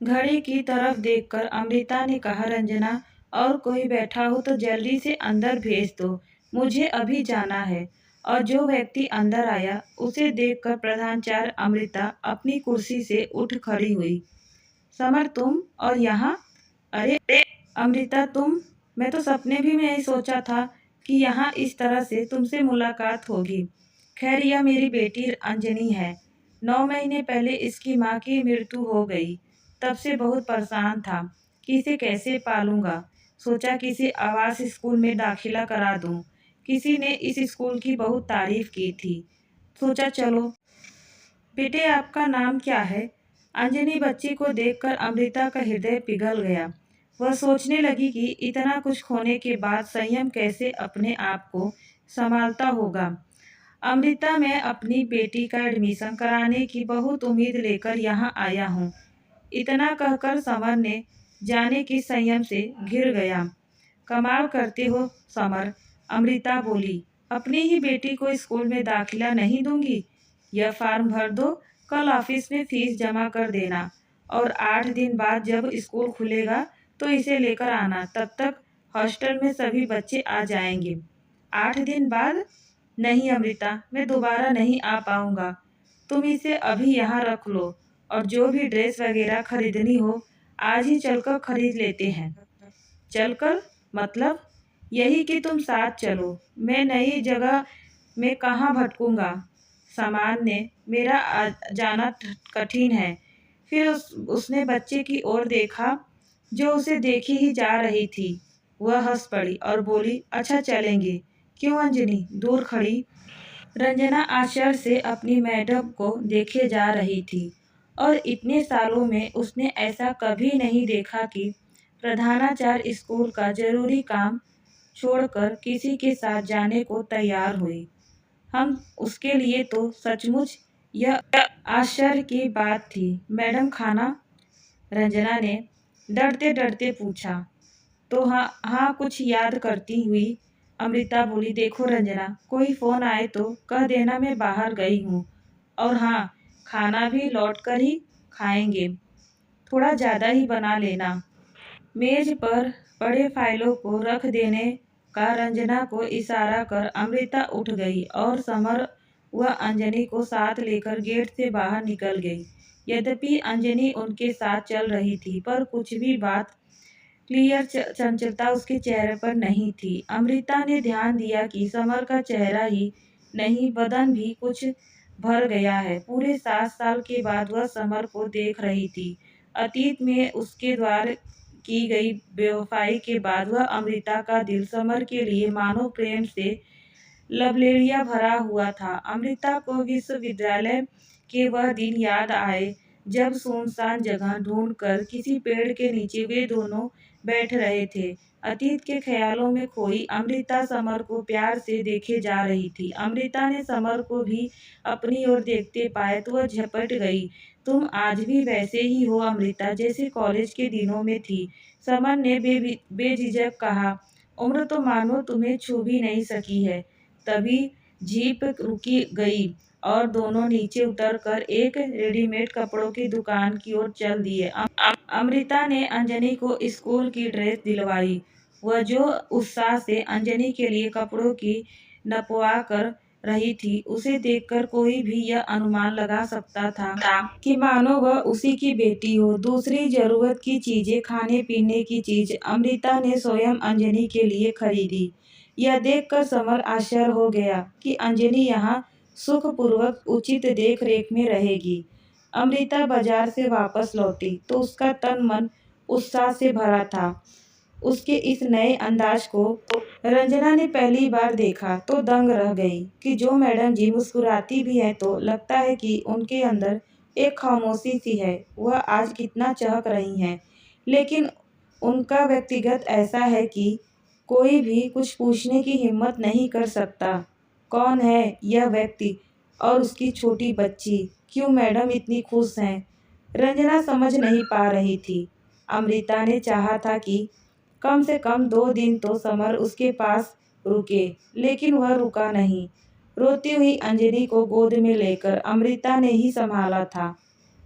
घड़ी की तरफ देखकर अमृता ने कहा, रंजना, और कोई बैठा हो तो जल्दी से अंदर भेज दो, मुझे अभी जाना है। और जो व्यक्ति अंदर आया उसे देखकर प्रधानाचार्य अमृता अपनी कुर्सी से उठ खड़ी हुई। समर, तुम और यहाँ? अरे अमृता, तुम? मैं तो सपने भी नहीं सोचा था कि यहाँ इस तरह से तुमसे मुलाकात होगी। खैर, यह मेरी बेटी अंजनी है। 9 महीने पहले इसकी माँ की मृत्यु हो गई। तब से बहुत परेशान था कि इसे कैसे पालूंगा। सोचा किसी आवास स्कूल में दाखिला करा दूं। किसी ने इस स्कूल की बहुत तारीफ की थी। सोचा चलो। बेटे, आपका नाम क्या है? अंजनी बच्ची को देखकर अमृता का हृदय पिघल गया। वह सोचने लगी कि इतना कुछ खोने के बाद संयम कैसे अपने आप को संभालता होगा। अमृता, मैं अपनी बेटी का एडमिशन कराने की बहुत उम्मीद लेकर यहाँ आया हूँ। इतना कहकर समर ने जाने की संयम से घिर गया। कमाल करते हो समर, अमृता बोली। अपनी ही बेटी को स्कूल में दाखिला नहीं दूंगी। यह फॉर्म भर दो, कल ऑफिस में फीस जमा कर देना और 8 दिन बाद जब स्कूल खुलेगा तो इसे लेकर आना। तब तक हॉस्टल में सभी बच्चे आ जाएंगे। 8 दिन बाद? नहीं अमृता, मैं दोबारा नहीं आ पाऊंगा। तुम इसे अभी यहाँ रख लो और जो भी ड्रेस वगैरह खरीदनी हो आज ही चलकर खरीद लेते हैं। चलकर मतलब? यही कि तुम साथ चलो। मैं नई जगह में कहाँ भटकूंगा। सामान ने मेरा जाना कठिन है। फिर उसने बच्चे की ओर देखा जो उसे देखी ही जा रही थी। वह हंस पड़ी और बोली, अच्छा चलेंगे। क्यों अंजनी दूर खड़ी? रंजना आश्चर्य से अपनी मैडम को देखे जा रही थी और इतने सालों में उसने ऐसा कभी नहीं देखा कि प्रधानाचार्य स्कूल का जरूरी काम छोड़कर किसी के साथ जाने को तैयार हुई। हम उसके लिए तो सचमुच यह आश्चर्य की बात थी। मैडम, खाना? रंजना ने डरते डरते पूछा। तो हाँ हाँ, कुछ याद करती हुई अमृता बोली, देखो रंजना, कोई फोन आए तो कह देना मैं बाहर गई हूँ। और हाँ, खाना भी लौट कर ही खाएंगे। थोड़ा ज़्यादा ही बना लेना। मेज पर पड़े फाइलों को रख देने का रंजना को इशारा कर अमृता उठ गई और समर व अंजनी को साथ लेकर गेट से बाहर निकल गई। यद्यपि अंजनी उनके साथ चल रही थी पर कुछ भी बात क्लियर चंचलता उसके चेहरे पर नहीं थी। अमृता ने ध्यान दिया कि समर का चेहरा ही नहीं, बदन भी कुछ भर गया है। पूरे 7 साल के बाद वह समर को देख रही थी। अतीत में उसके द्वारा की गई बेवफाई के बाद वह अमृता का दिल समर के लिए मानो प्रेम से लबलेरिया भरा हुआ था। अमृता को विश्वविद्यालय के वह दिन याद आए जब सुनसान जगह ढूंढकर किसी पेड़ के नीचे वे दोनों बैठ रहे थे। अतीत के ख्यालों में खोई अमृता समर को प्यार से देखे जा रही थी। अमृता ने समर को भी अपनी ओर देखते पाए तो वह झपट गई। तुम आज भी वैसे ही हो अमृता, जैसे कॉलेज के दिनों में थी। समर ने बेझिझक कहा। उम्र तो मानो तुम्हें छू भी नहीं सकी है। तभी जीप रुकी गई और दोनों नीचे उतरकर एक रेडीमेड कपड़ों की दुकान की ओर चल दिए। अमृता ने अंजनी को स्कूल की ड्रेस दिलवाई। वह जो उत्साह से अंजनी के लिए कपड़ों की नपवा कर रही थी, उसे देखकर कोई भी यह अनुमान लगा सकता था कि मानो वह उसी की बेटी हो। दूसरी जरूरत की चीजें, खाने पीने की चीज अमृता ने स्वयं अंजनी के लिए खरीदी। यह देखकर समर आश्चर्य हो गया कि अंजनी यहाँ सुखपूर्वक उचित देख रेख में रहेगी। अमृता बाजार से वापस लौटी तो उसका तन मन उत्साह से भरा था। उसके इस नए अंदाज को रंजना ने पहली बार देखा तो दंग रह गई कि जो मैडम जी मुस्कुराती भी है तो लगता है कि उनके अंदर एक खामोशी सी है। वह आज कितना चहक रही हैं, लेकिन उनका व्यक्तिगत ऐसा है कि कोई भी कुछ पूछने की हिम्मत नहीं कर सकता। कौन है यह व्यक्ति और उसकी छोटी बच्ची? क्यों मैडम इतनी खुश हैं? रंजना समझ नहीं पा रही थी। अमृता ने चाहा था कि कम से कम 2 दिन तो समर उसके पास रुके, लेकिन वह रुका नहीं। रोती हुई अंजलि को गोद में लेकर अमृता ने ही संभाला था।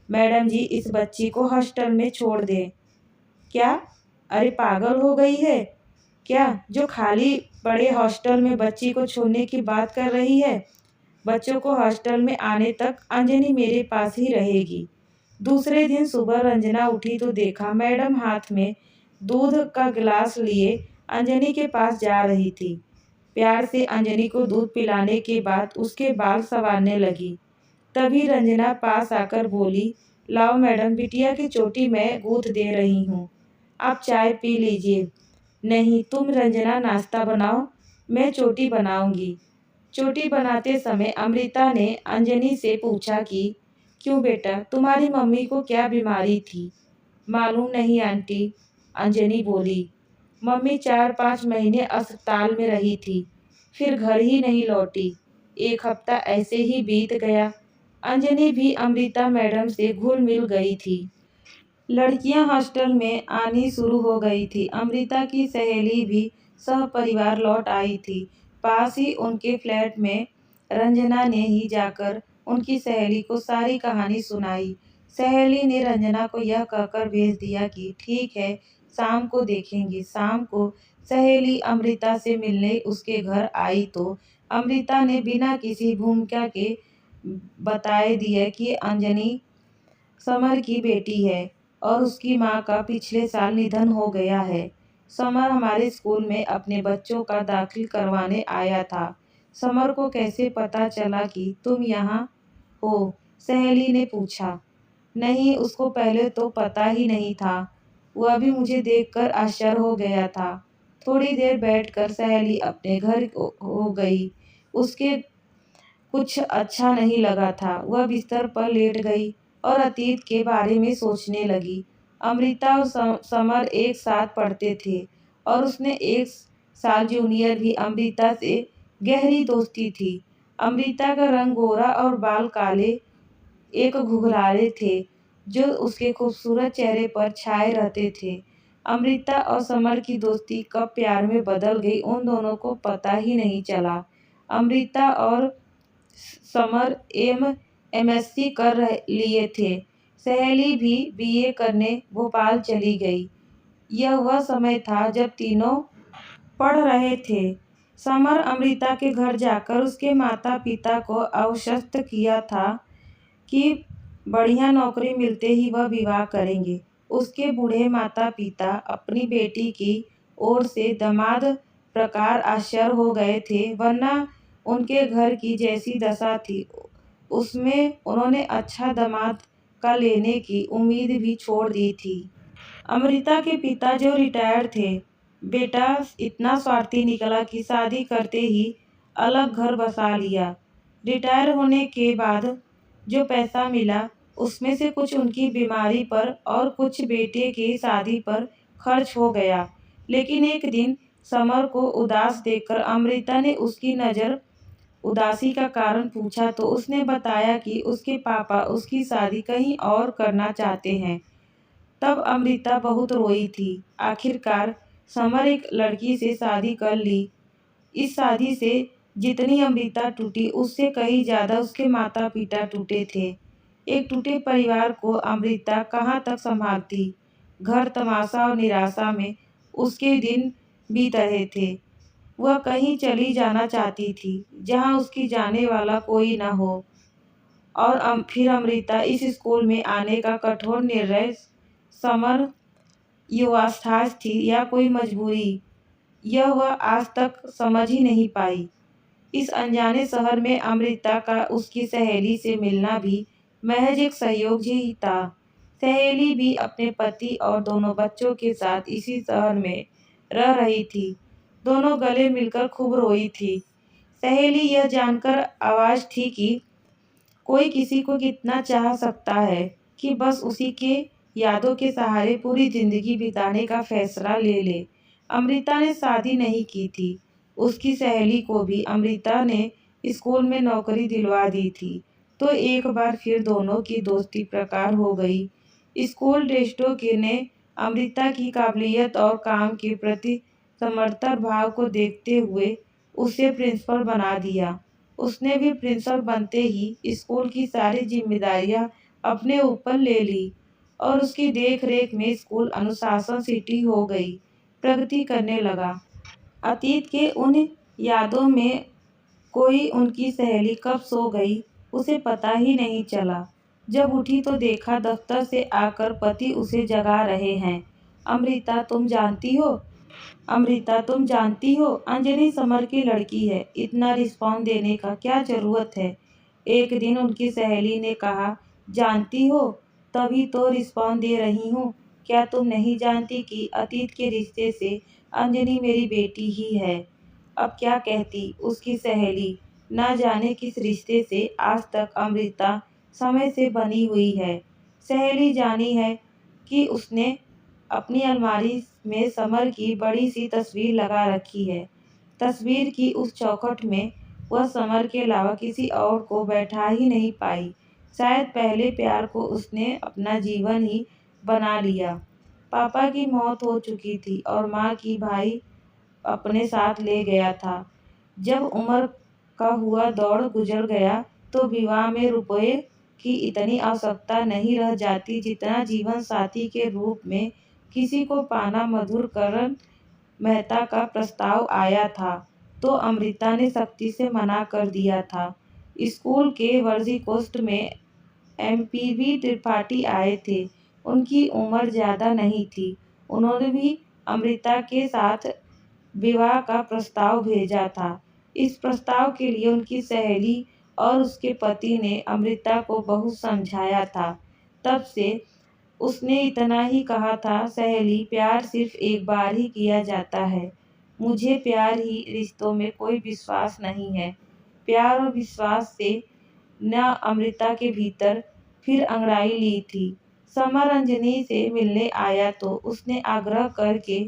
मैडम जी इस बच्ची को हॉस्टल में छोड़ दें। क्या? अरे पागल हो गई है क्या जो खाली पड़े हॉस्टल में बच्ची को छोड़ने की बात कर रही है? बच्चों को हॉस्टल में आने तक अंजनी मेरे पास ही रहेगी। दूसरे दिन सुबह रंजना उठी तो देखा मैडम हाथ में दूध का गिलास लिए अंजनी के पास जा रही थी। प्यार से अंजनी को दूध पिलाने के बाद उसके बाल संवारने लगी। तभी रंजना पास आकर बोली, लाओ मैडम बिटिया की चोटी मैं गूंथ दे रही हूँ, आप चाय पी लीजिए। नहीं तुम रंजना नाश्ता बनाओ, मैं चोटी बनाऊंगी। चोटी बनाते समय अमृता ने अंजनी से पूछा कि क्यों बेटा तुम्हारी मम्मी को क्या बीमारी थी? मालूम नहीं आंटी, अंजनी बोली। मम्मी 4-5 महीने अस्पताल में रही थी, फिर घर ही नहीं लौटी। एक हफ्ता ऐसे ही बीत गया। अंजनी भी अमृता मैडम से घुल मिल गई थी। लड़कियां हॉस्टल में आनी शुरू हो गई थी। अमृता की सहेली भी सहपरिवार लौट आई थी। पास ही उनके फ्लैट में रंजना ने ही जाकर उनकी सहेली को सारी कहानी सुनाई। सहेली ने रंजना को यह कहकर भेज दिया कि ठीक है शाम को देखेंगे। शाम को सहेली अमृता से मिलने उसके घर आई तो अमृता ने बिना किसी भूमिका के बताए दिया कि अंजनी समर की बेटी है और उसकी माँ का पिछले साल निधन हो गया है। समर हमारे स्कूल में अपने बच्चों का दाखिल करवाने आया था। समर को कैसे पता चला कि तुम यहाँ हो? सहेली ने पूछा। नहीं उसको पहले तो पता ही नहीं था। वह भी मुझे देखकर आश्चर्य हो गया था। थोड़ी देर बैठकर सहेली अपने घर हो गई। उसके कुछ अच्छा नहीं लगा था। वह बिस्तर पर लेट गई और अतीत के बारे में सोचने लगी। अमृता और समर एक साथ पढ़ते थे और उसने एक साल जूनियर भी अमृता से गहरी दोस्ती थी। अमृता का रंग गोरा और बाल काले एक घुघराले थे जो उसके खूबसूरत चेहरे पर छाए रहते थे। अमृता और समर की दोस्ती कब प्यार में बदल गई उन दोनों को पता ही नहीं चला। अमृता और समर एमएससी कर लिए थे। सहेली भी बीए करने भोपाल चली गई। यह वह समय था जब तीनों पढ़ रहे थे। समर अमृता के घर जाकर उसके माता पिता को आश्वस्त किया था कि बढ़िया नौकरी मिलते ही वह विवाह करेंगे। उसके बूढ़े माता पिता अपनी बेटी की ओर से दामाद प्रकार आश्चर्य हो गए थे, वरना उनके घर की जैसी दशा थी उसमें उन्होंने अच्छा दामाद का लेने की उम्मीद भी छोड़ दी थी। अमृता के पिता जो रिटायर्ड थे, बेटा इतना स्वार्थी निकला कि शादी करते ही अलग घर बसा लिया। रिटायर होने के बाद जो पैसा मिला उसमें से कुछ उनकी बीमारी पर और कुछ बेटे की शादी पर खर्च हो गया। लेकिन एक दिन समर को उदास देखकर अमृता ने उसकी नज़र उदासी का कारण पूछा तो उसने बताया कि उसके पापा उसकी शादी कहीं और करना चाहते हैं। तब अमृता बहुत रोई थी। आखिरकार समर एक लड़की से शादी कर ली। इस शादी से जितनी अमृता टूटी उससे कहीं ज़्यादा उसके माता पिता टूटे थे। एक टूटे परिवार को अमृता कहाँ तक संभालती। घर तमाशा और निराशा में उसके दिन बीत रहे थे। वह कहीं चली जाना चाहती थी जहाँ उसकी जाने वाला कोई न हो। और फिर अमृता इस स्कूल में आने का कठोर निर्णय समर युवावस्था थी या कोई मजबूरी, यह वह आज तक समझ ही नहीं पाई। इस अनजाने शहर में अमृता का उसकी सहेली से मिलना भी महज एक संयोग ही था। सहेली भी अपने पति और दोनों बच्चों के साथ इसी शहर में रह रही थी। दोनों गले मिलकर खूब रोई थी। सहेली यह जानकर आवाज थी कि कोई किसी को कितना चाह सकता है कि बस उसी के यादों के सहारे पूरी जिंदगी बिताने का फैसला ले ले। अमृता ने शादी नहीं की थी। उसकी सहेली को भी अमृता ने स्कूल में नौकरी दिलवा दी थी। तो एक बार फिर दोनों की दोस्ती प्रगाढ़ हो गई। स्कूल टेस्टों के ने अमृता की काबिलियत और काम के प्रति समर्पण भाव को देखते हुए उसे प्रिंसिपल बना दिया। उसने भी प्रिंसिपल बनते ही स्कूल की सारी जिम्मेदारियां अपने ऊपर ले ली और उसकी देख रेख में स्कूल अनुशासन सिटी हो गई, प्रगति करने लगा। अतीत के उन यादों में कोई उनकी सहेली कब सो गई उसे पता ही नहीं चला। जब उठी तो देखा दफ्तर से आकर पति उसे जगा रहे हैं। अमृता तुम जानती हो अमृता तुम जानती हो अंजलि समर की लड़की है, इतना रिस्पॉन्स देने का क्या जरूरत है। एक दिन उनकी सहेली ने कहा, जानती हो तभी तो रिस्पॉन्स दे रही हूँ। क्या तुम नहीं जानती कि अतीत के रिश्ते से अंजलि मेरी बेटी ही है। अब क्या कहती उसकी सहेली, ना जाने किस रिश्ते से आज तक अमृता समय से बनी हुई है। सहेली जानी है कि उसने अपनी अलमारी में समर की बड़ी सी तस्वीर लगा रखी है। तस्वीर की उस चौखट में वह समर के अलावा किसी और को बैठा ही नहीं पाई। शायद पहले प्यार को उसने अपना जीवन ही बना लिया। पापा की मौत हो चुकी थी और माँ की भाई अपने साथ ले गया था। जब उम्र का हुआ दौर गुजर गया तो विवाह में रुपये की इतनी आवश्यकता नहीं रह जाती जितना जीवन साथी के रूप में किसी को पाना। मधुर करण मेहता का प्रस्ताव आया था तो अमृता ने सख्ती से मना कर दिया था। स्कूल के वर्षिकोत्सव में एमपीवी त्रिपाठी आए थे। उनकी उम्र ज़्यादा नहीं थी। उन्होंने भी अमृता के साथ विवाह का प्रस्ताव भेजा था। इस प्रस्ताव के लिए उनकी सहेली और उसके पति ने अमृता को बहुत समझाया था। तब से उसने इतना ही कहा था, सहेली प्यार सिर्फ एक बार ही किया जाता है। मुझे प्यार ही रिश्तों में कोई विश्वास नहीं है। प्यार और विश्वास से न अमृता के भीतर फिर अंगड़ाई ली थी। समर अंजनी से मिलने आया तो उसने आग्रह करके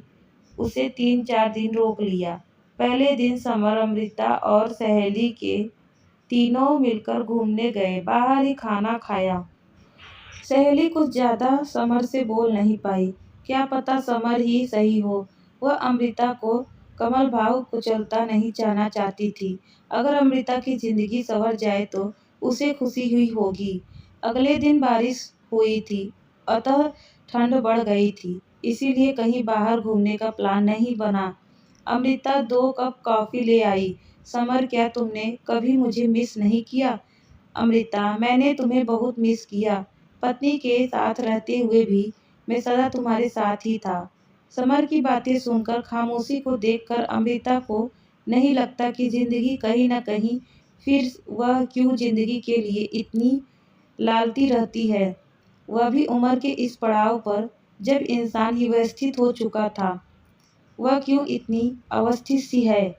उसे 3-4 दिन रोक लिया। पहले दिन समर, अमृता और सहेली के तीनों मिलकर घूमने गए। बाहर ही खाना खाया। सहेली कुछ ज्यादा समर से बोल नहीं पाई। क्या पता समर ही सही हो। वह अमृता को कमल भाव कुचलता नहीं जाना चाहती थी। अगर अमृता की जिंदगी संवर जाए तो उसे खुशी हुई होगी। अगले दिन बारिश हुई थी, अतः ठंड बढ़ गई थी, इसीलिए कहीं बाहर घूमने का प्लान नहीं बना। अमृता 2 कप कॉफी ले आई। समर, क्या तुमने कभी मुझे मिस नहीं किया। अमृता, मैंने तुम्हें बहुत मिस किया। पत्नी के साथ रहते हुए भी मैं सदा तुम्हारे साथ ही था। समर की बातें सुनकर, खामोशी को देखकर अमृता को नहीं लगता कि जिंदगी कहीं न कहीं फिर वह क्यों जिंदगी के लिए इतनी लालती रहती है। वह भी उम्र के इस पड़ाव पर जब इंसान ही व्यवस्थित हो चुका था, वह क्यों इतनी अवस्थित सी है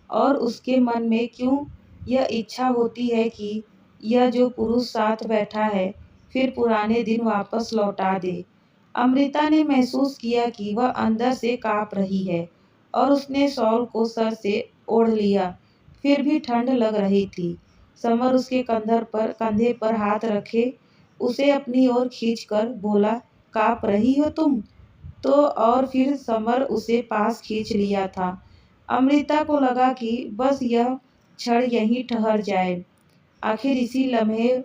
और उसके मन में क्यों यह इच्छा होती है कि यह जो पुरुष साथ बैठा है फिर पुराने दिन वापस लौटा दे। अमृता ने महसूस किया कि वह अंदर से कांप रही है और उसने शॉल को सर से ओढ़ लिया। फिर भी ठंड लग रही थी। समर उसके कंधे पर हाथ रखे उसे अपनी ओर खींचकर बोला, कांप रही हो तुम तो। और फिर समर उसे पास खींच लिया था। अमृता को लगा कि बस यह क्षण यहीं ठहर जाए। आखिर इसी लम्हे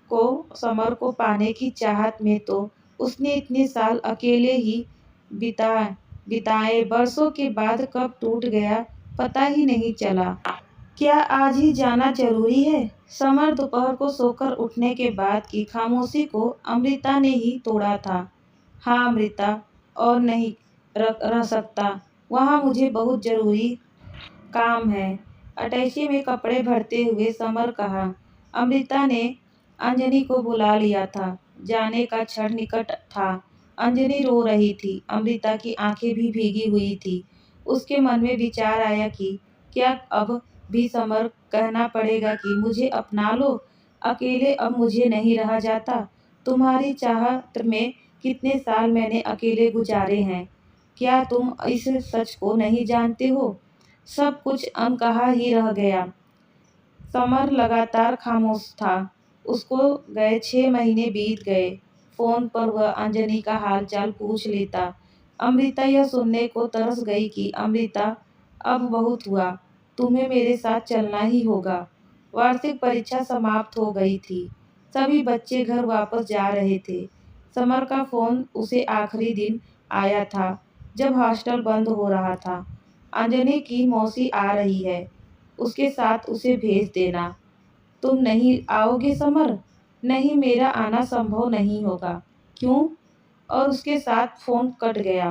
को समर को पाने की चाहत में तो उसने इतने साल अकेले ही बिताए। बरसों के बाद कब टूट गया पता ही नहीं चला। क्या आज ही जाना जरूरी है। समर दोपहर को सोकर उठने के बाद की खामोशी को अमृता ने ही तोड़ा था। हाँ अमृता, और नहीं रह सकता। वहाँ मुझे बहुत जरूरी काम है। अटैची में कपड़े भरते हुए समर कहा। अमृता ने अंजनी को बुला लिया था। जाने का क्षण निकट था। अंजनी रो रही थी। अमृता की आंखें भी भीगी हुई थी। उसके मन में विचार आया कि क्या अब भी समर कहना पड़ेगा कि मुझे अपना लो। अकेले अब मुझे नहीं रहा जाता। तुम्हारी चाहत में कितने साल मैंने अकेले गुजारे हैं। क्या तुम इस सच को नहीं जानते हो। सब कुछ अनकहा ही रह गया। समर लगातार खामोश था। उसको गए 6 महीने बीत गए। फोन पर वह अंजनी का हालचाल पूछ लेता। अमृता यह सुनने को तरस गई कि अमृता, अब बहुत हुआ, तुम्हें मेरे साथ चलना ही होगा। वार्षिक परीक्षा समाप्त हो गई थी। सभी बच्चे घर वापस जा रहे थे। समर का फ़ोन उसे आखिरी दिन आया था जब हॉस्टल बंद हो रहा था। अंजनी की मौसी आ रही है, उसके साथ उसे भेज देना। तुम नहीं आओगे समर? नहीं, मेरा आना संभव नहीं होगा। क्यों? और उसके साथ फ़ोन कट गया।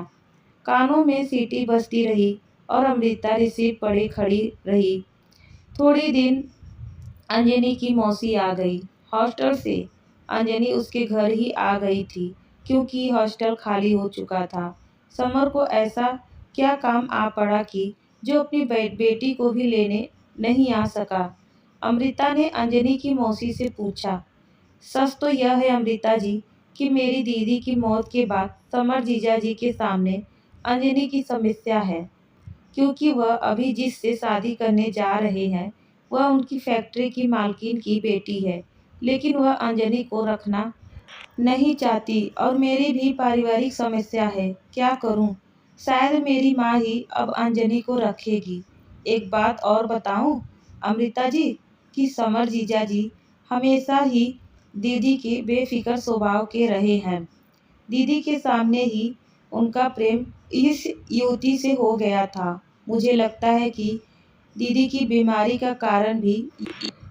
कानों में सीटी बजती रही और अमृता रिसीव पड़े खड़ी रही। थोड़ी दिन अंजनी की मौसी आ गई हॉस्टल से। अंजनी उसके घर ही आ गई थी क्योंकि हॉस्टल खाली हो चुका था। समर को ऐसा क्या काम आ पड़ा कि जो अपनी बेटी को भी लेने नहीं आ सका। अमृता ने अंजनी की मौसी से पूछा, सच तो यह है अमृता जी कि मेरी दीदी की मौत के बाद समर जीजा जी के सामने अंजनी की समस्या है, क्योंकि वह अभी जिससे शादी करने जा रहे हैं वह उनकी फैक्ट्री की मालकिन की बेटी है, लेकिन वह अंजनी को रखना नहीं चाहती और मेरी भी पारिवारिक समस्या है। क्या करूं? शायद मेरी माँ ही अब अंजनी को रखेगी। एक बात और बताऊं अमृता जी कि समर जीजा जी हमेशा ही दीदी के बेफिक्र स्वभाव के रहे हैं। दीदी के सामने ही उनका प्रेम इस युवती से हो गया था। मुझे लगता है कि दीदी की बीमारी का कारण भी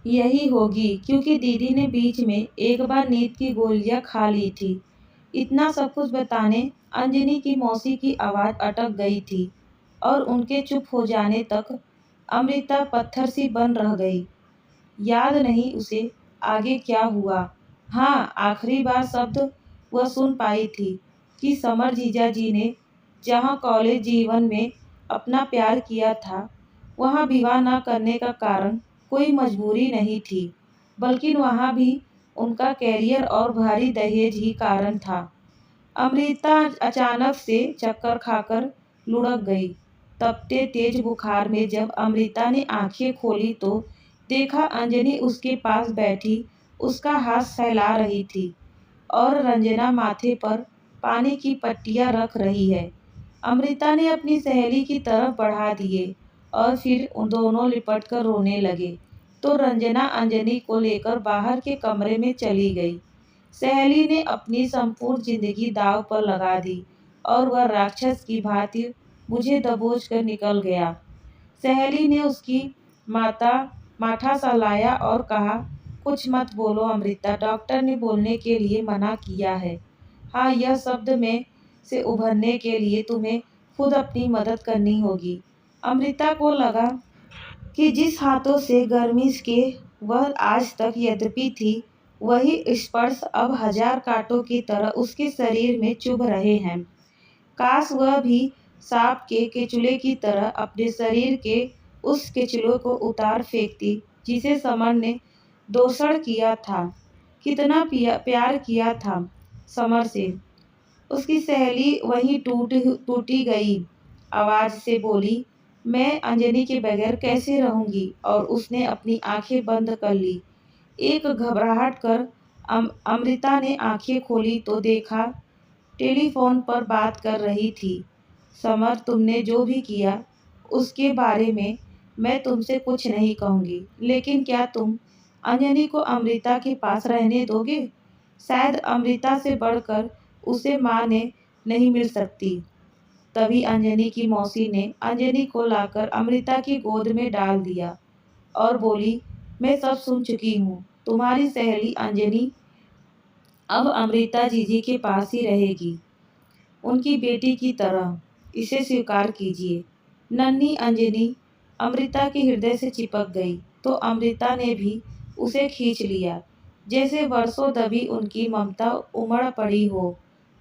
यही होगी, क्योंकि दीदी ने बीच में एक बार नींद की गोलियां खा ली थी। इतना सब कुछ बताने अंजनी की मौसी की आवाज़ अटक गई थी और उनके चुप हो जाने तक अमृता पत्थर सी बन रह गई। याद नहीं उसे आगे क्या हुआ। हाँ, आखिरी बार शब्द वह सुन पाई थी कि समर जीजा जी ने जहाँ कॉलेज जीवन में अपना प्यार किया था, वहाँ विवाह न करने का कारण कोई मजबूरी नहीं थी, बल्कि वहाँ भी उनका कैरियर और भारी दहेज ही कारण था। अमृता अचानक से चक्कर खाकर लुढ़क गई। तपते तेज बुखार में जब अमृता ने आंखें खोली तो देखा अंजनी उसके पास बैठी उसका हाथ सहला रही थी और रंजना माथे पर पानी की पट्टियां रख रही है। अमृता ने अपनी सहेली की तरफ बढ़ा दिए और फिर उन दोनों लिपट कर रोने लगे तो रंजना अंजनी को लेकर बाहर के कमरे में चली गई। सहेली ने अपनी संपूर्ण जिंदगी दांव पर लगा दी और वह राक्षस की भांति मुझे दबोच कर निकल गया। सहेली ने उसकी माता माथा सहलाया और कहा, कुछ मत बोलो अमृता, डॉक्टर ने बोलने के लिए मना किया है। हाँ, यह शब्द में से उभरने के लिए तुम्हें खुद अपनी मदद करनी होगी। अमृता को लगा कि जिस हाथों से गर्मी के वह आज तक यद्यपि थी, वही स्पर्श अब हजार कांटों की तरह उसके शरीर में चुभ रहे हैं। काश वह भी सांप के केचुले की तरह अपने शरीर के उस केचुले को उतार फेंकती जिसे समर ने दोषण किया था। कितना प्यार किया था समर से। उसकी सहेली वहीं टूटी गई आवाज से बोली, मैं अंजनी के बगैर कैसे रहूंगी? और उसने अपनी आंखें बंद कर ली। एक घबराहट कर अमृता ने आंखें खोली तो देखा टेलीफोन पर बात कर रही थी। समर, तुमने जो भी किया उसके बारे में मैं तुमसे कुछ नहीं कहूँगी, लेकिन क्या तुम अंजनी को अमृता के पास रहने दोगे? शायद अमृता से बढ़कर उसे माँ ने नहीं मिल सकती। तभी अंजनी की मौसी ने अंजनी को लाकर अमृता की गोद में डाल दिया और बोली, मैं सब सुन चुकी हूँ। तुम्हारी सहेली अंजनी अब अमृता जीजी के पास ही रहेगी, उनकी बेटी की तरह। इसे स्वीकार कीजिए। नन्ही अंजनी अमृता के हृदय से चिपक गई तो अमृता ने भी उसे खींच लिया, जैसे वर्षों दबी उनकी ममता उमड़ पड़ी हो।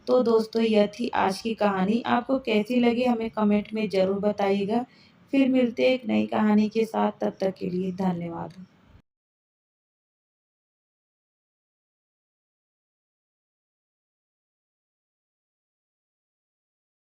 तो दोस्तों, यह थी आज की कहानी। आपको कैसी लगी हमें कमेंट में ज़रूर बताइएगा। फिर मिलते एक नई कहानी के साथ, तब तक के लिए धन्यवाद।